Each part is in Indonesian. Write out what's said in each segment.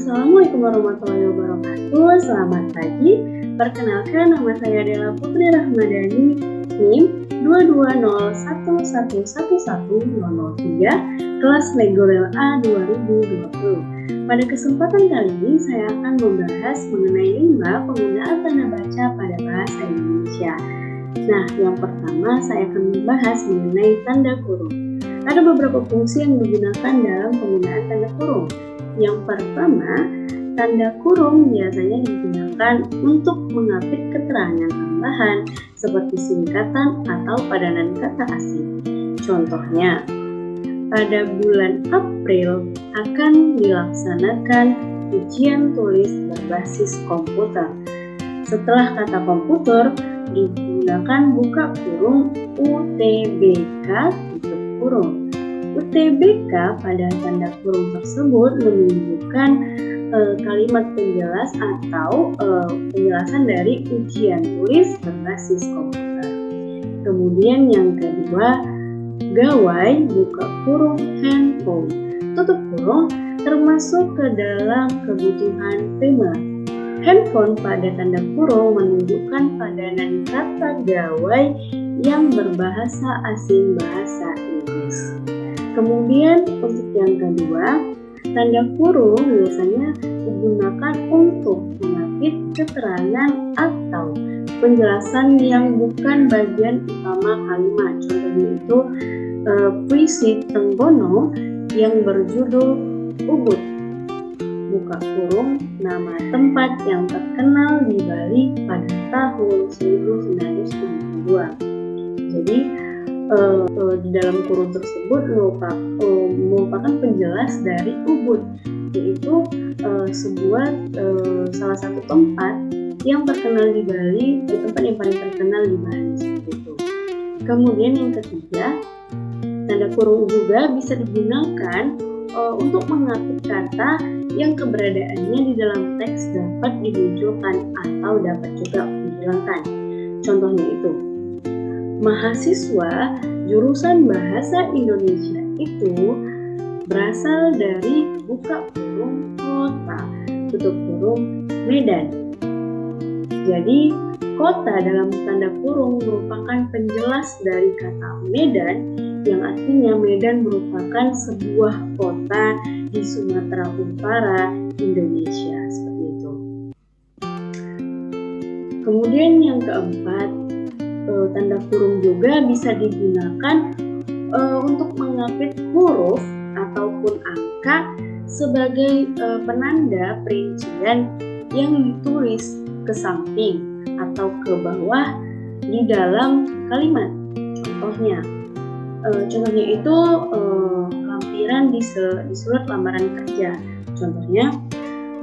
Assalamualaikum warahmatullahi wabarakatuh. Selamat pagi. Perkenalkan, nama saya adalah Putri Rahmadani, NIM 22011111003, kelas Legorel A 2020. Pada kesempatan kali ini saya akan membahas mengenai 5 penggunaan tanda baca pada bahasa Indonesia. Nah, yang pertama saya akan membahas mengenai tanda kurung. Ada beberapa fungsi yang digunakan dalam penggunaan tanda kurung. Yang pertama, tanda kurung biasanya digunakan untuk mengapit keterangan tambahan seperti singkatan atau padanan kata asing. Contohnya, pada bulan April akan dilaksanakan ujian tulis berbasis komputer. Setelah kata komputer, digunakan buka kurung UTBK tutup kurung. UTBK pada tanda kurung tersebut menunjukkan kalimat penjelas atau penjelasan dari ujian tulis berbasis komputer. Kemudian yang kedua, gawai buka kurung handphone tutup kurung termasuk ke dalam kebutuhan primer. Handphone pada tanda kurung menunjukkan padanan kata gawai yang berbahasa asing bahasa Inggris. Kemudian untuk yang kedua, tanda kurung biasanya digunakan untuk mengapit keterangan atau penjelasan yang bukan bagian utama kalimat. Contohnya itu puisi Trenggono yang berjudul Ubud. Buka kurung, nama tempat yang terkenal di Bali pada tahun 1972. Jadi di dalam kurung tersebut merupakan penjelas dari Ubud, yaitu salah satu tempat yang terkenal di Bali, tempat yang paling terkenal di Bali seperti itu. Kemudian yang ketiga, tanda kurung juga bisa digunakan untuk mengapit kata yang keberadaannya di dalam teks dapat dimunculkan atau dapat juga dihilangkan. Contohnya itu, mahasiswa jurusan Bahasa Indonesia itu berasal dari buka kurung kota tutup kurung Medan. Jadi kota dalam tanda kurung merupakan penjelas dari kata Medan, yang artinya Medan merupakan sebuah kota di Sumatera Utara, Indonesia, seperti itu. Kemudian yang keempat, tanda kurung juga bisa digunakan untuk mengapit huruf ataupun angka sebagai penanda perincian yang ditulis ke samping atau ke bawah di dalam kalimat. Contohnya itu lampiran di surat lamaran kerja. Contohnya,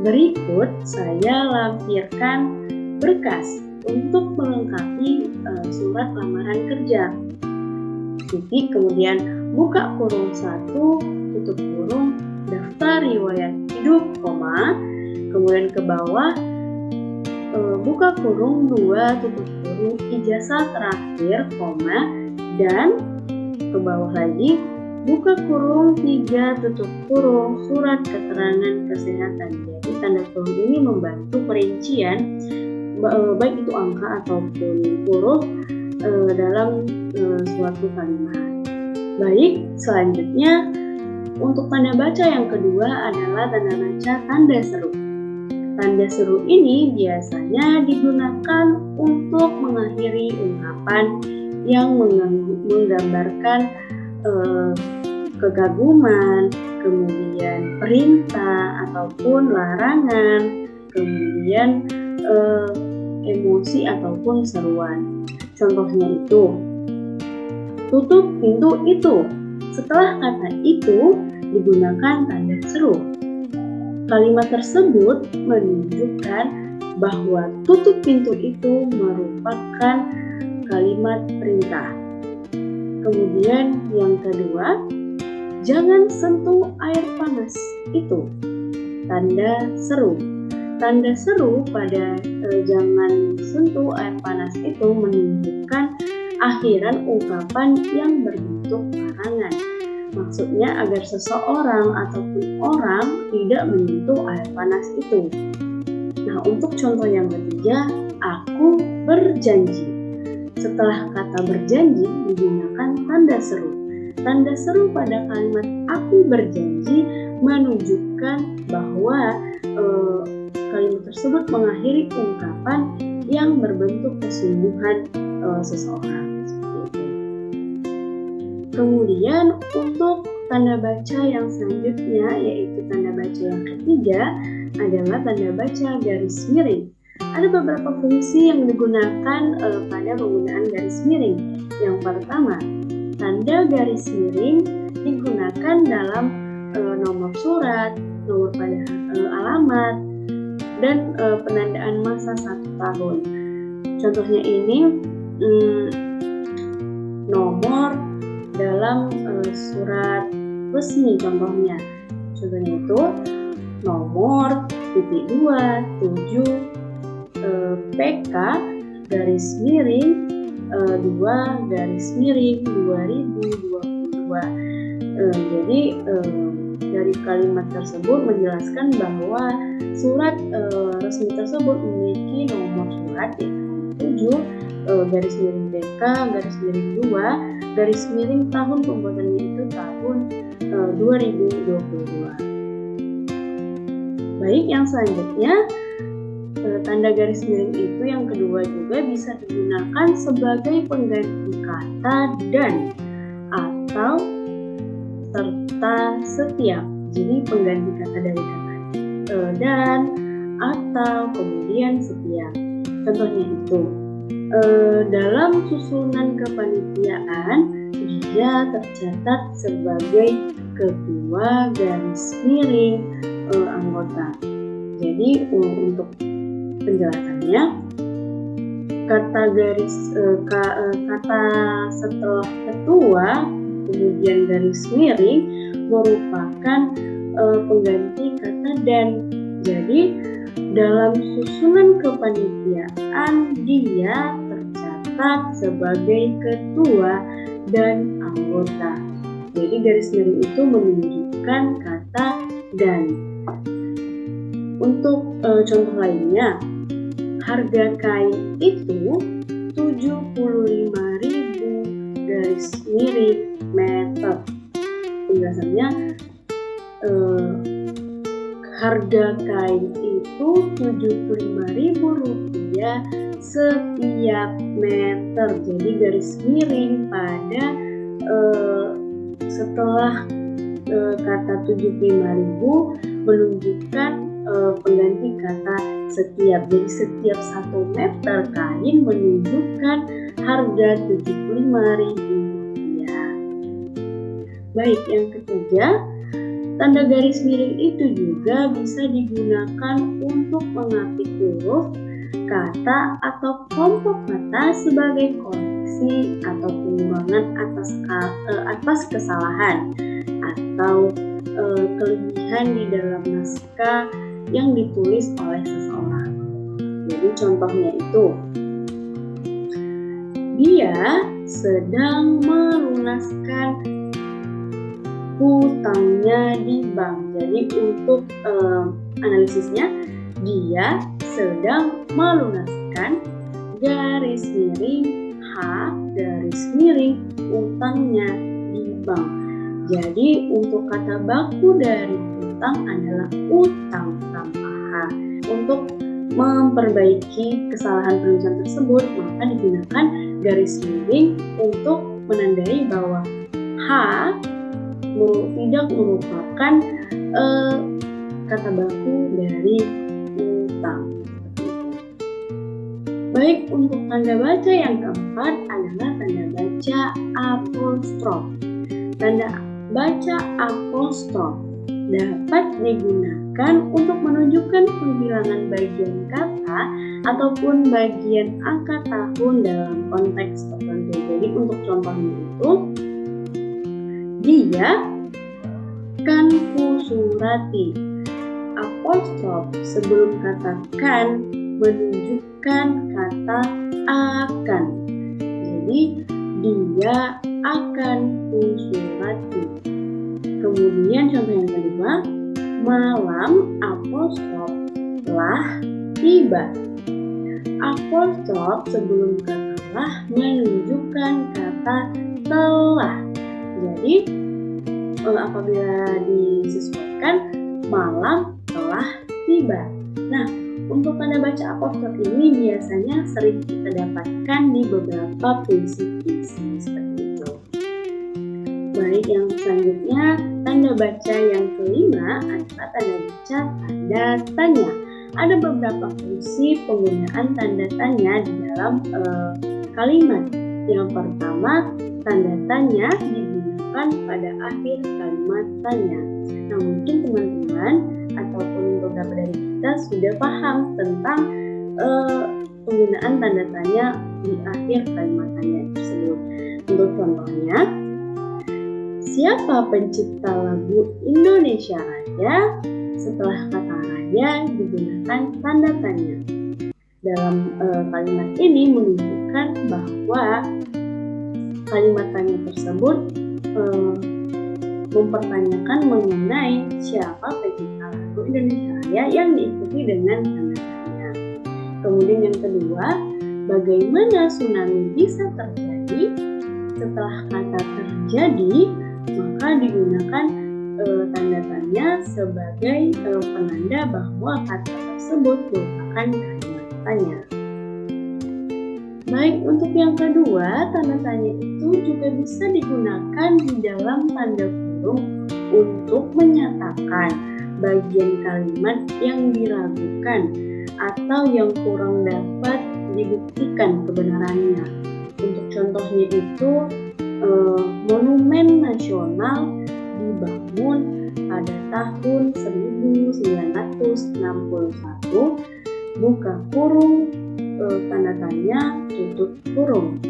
berikut saya lampirkan berkas untuk melengkapi surat lamaran kerja. Titik, kemudian buka kurung 1 tutup kurung daftar riwayat hidup, koma, kemudian ke bawah buka kurung 2 tutup kurung ijazah terakhir, koma, dan ke bawah lagi buka kurung 3 tutup kurung surat keterangan kesehatan. Jadi tanda kurung ini membantu perincian baik itu angka ataupun huruf dalam suatu kalimat. Baik, selanjutnya untuk tanda baca yang kedua adalah tanda baca tanda seru. Tanda seru ini biasanya digunakan untuk mengakhiri ungkapan yang menggambarkan kegaguman, kemudian perintah ataupun larangan, kemudian emosi ataupun seruan. Contohnya itu, tutup pintu itu. Setelah kata itu digunakan tanda seru. Kalimat tersebut menunjukkan bahwa tutup pintu itu merupakan kalimat perintah. Kemudian yang kedua, jangan sentuh air panas itu. Tanda seru. Tanda seru pada jangan sentuh air panas itu menunjukkan akhiran ungkapan yang berbentuk larangan. Maksudnya agar seseorang ataupun orang tidak menyentuh air panas itu. Nah, untuk contoh yang ketiga, aku berjanji. Setelah kata berjanji digunakan tanda seru. Tanda seru pada kalimat aku berjanji menunjukkan bahwa kalimat tersebut mengakhiri ungkapan yang berbentuk kesungguhan seseorang. Seperti itu. Kemudian untuk tanda baca yang selanjutnya, yaitu tanda baca yang ketiga, adalah tanda baca garis miring. Ada beberapa fungsi yang digunakan pada penggunaan garis miring. Yang pertama, tanda garis miring digunakan dalam nomor surat, nomor pada alamat, dan penandaan masa 1 tahun. Contohnya ini nomor dalam surat resmi contohnya. Contohnya itu nomor ×2 7 PK garis miring 2 garis miring 2022. Jadi dari kalimat tersebut menjelaskan bahwa surat resmi tersebut memiliki nomor surat 7 garis miring PK garis miring 2 garis miring tahun pembuatannya itu tahun 2022. Baik, yang selanjutnya tanda garis miring itu yang kedua juga bisa digunakan sebagai pengganti kata dan atau serta setiap. Jadi pengganti kata dari kata dan atau kemudian setiap. Contohnya itu dalam susunan kepanitiaan dia tercatat sebagai ketua garis miring anggota. Jadi untuk penjelasannya, kata setelah ketua kemudian garis miring merupakan pengganti kata dan. Jadi dalam susunan kepanitiaan dia tercatat sebagai ketua dan anggota. Jadi garis miring itu menunjukkan kata dan. Untuk contoh lainnya, harga kain itu 75.000 garis miring meter. Penjelasannya, harga kain itu 75.000 rupiah setiap meter. Jadi garis miring pada setelah kata 75.000 menunjukkan pengganti kata setiap. Jadi setiap 1 meter kain menunjukkan harga 75.000 rupiah. Baik, yang ketiga, tanda garis miring itu juga bisa digunakan untuk mengapit huruf, kata, atau kelompok kata sebagai koreksi atau pengurangan atas kesalahan atau kelebihan di dalam naskah yang ditulis oleh seseorang. Jadi contohnya itu, dia sedang melunaskan hutangnya di bank. Jadi untuk analisisnya, dia sedang melunaskan garis miring H garis miring hutangnya di bank. Jadi untuk kata baku dari utang adalah utang tanpa H. Untuk memperbaiki kesalahan penulisan tersebut, maka digunakan garis miring untuk menandai bahwa H tidak merupakan kata baku dari utang. Baik, untuk tanda baca yang keempat adalah tanda baca apostrof. Tanda baca apostrof dapat digunakan untuk menunjukkan penghilangan bagian kata ataupun bagian angka tahun dalam konteks tertentu. Jadi untuk contohnya itu, dia kan Surati. Apostrof sebelum kata kan menunjukkan kata akan. Jadi dia akan Surati. Kemudian contoh yang kedua, malam apostrop lah tiba. Apostrop sebelum kata lah menunjukkan kata telah. Jadi apabila disesuaikan malam telah tiba. Nah, untuk tanda baca apostrop ini biasanya sering kita dapatkan di beberapa puisi-puisi seperti itu. Baik, yang selanjutnya tanda baca yang kelima adalah tanda baca tanda tanya. Ada beberapa fungsi penggunaan tanda tanya di dalam kalimat. Yang pertama, tanda tanya digunakan pada akhir kalimat tanya. Nah, mungkin teman-teman ataupun beberapa dari kita sudah paham tentang penggunaan tanda tanya di akhir kalimat tanya tersebut. Untuk contohnya, siapa pencipta lagu Indonesia Raya? Setelah kata raya digunakan tanda tanya. Dalam kalimat ini menunjukkan bahwa kalimat tanya tersebut mempertanyakan mengenai siapa pencipta lagu Indonesia Raya yang diikuti dengan tanda tanya. Kemudian yang kedua, bagaimana tsunami bisa terjadi? Setelah kata terjadi, maka digunakan tanda tanya sebagai penanda bahwa kata tersebut merupakan kalimat tanya. Baik, untuk yang kedua, tanda tanya itu juga bisa digunakan di dalam tanda kurung untuk menyatakan bagian kalimat yang diragukan atau yang kurang dapat dibuktikan kebenarannya. Untuk contohnya itu, Monumen Nasional dibangun pada tahun 1961, buka kurung, tanda tanya, tutup kurung.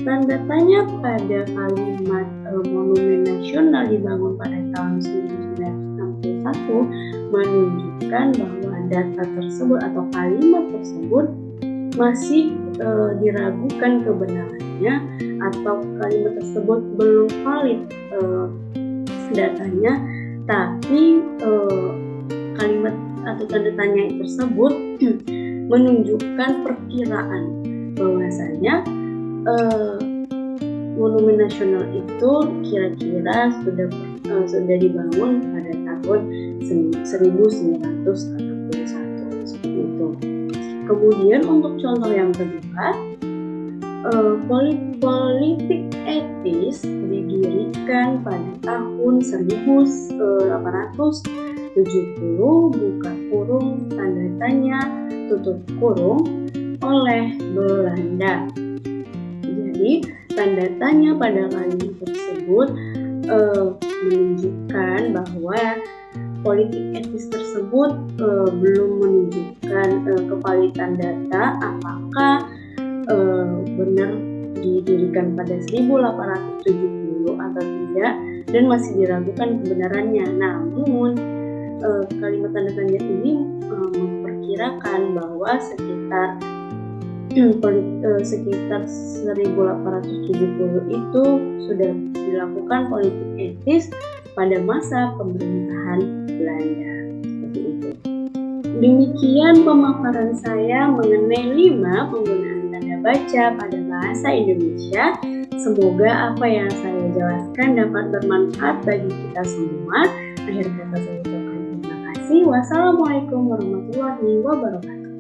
Tanda tanya pada kalimat Monumen Nasional dibangun pada tahun 1961 menunjukkan bahwa data tersebut atau kalimat tersebut masih diragukan kebenarannya atau kalimat tersebut belum valid datanya, tapi kalimat atau tanda tanya tersebut menunjukkan perkiraan bahwasanya Monumen Nasional itu kira-kira sudah dibangun pada tahun 1961 seperti itu. Kemudian untuk contoh yang kedua, politik etis didirikan pada tahun 1870, buka kurung, tanda tanya, tutup kurung, oleh Belanda. Jadi tanda tanya pada kalimat tersebut menunjukkan bahwa politik etis tersebut belum menunjukkan kevalidan data apakah benar didirikan pada 1870 atau tidak dan masih diragukan kebenarannya. Namun kalimat tanda tanya ini memperkirakan bahwa sekitar 1870 itu sudah dilakukan politik etis pada masa pemerintahan Belanda. Seperti itu. Demikian pemaparan saya mengenai 5 penggunaan tanda baca pada bahasa Indonesia. Semoga apa yang saya jelaskan dapat bermanfaat bagi kita semua. Akhir kata saya ucapkan terima kasih. Wassalamualaikum warahmatullahi wabarakatuh.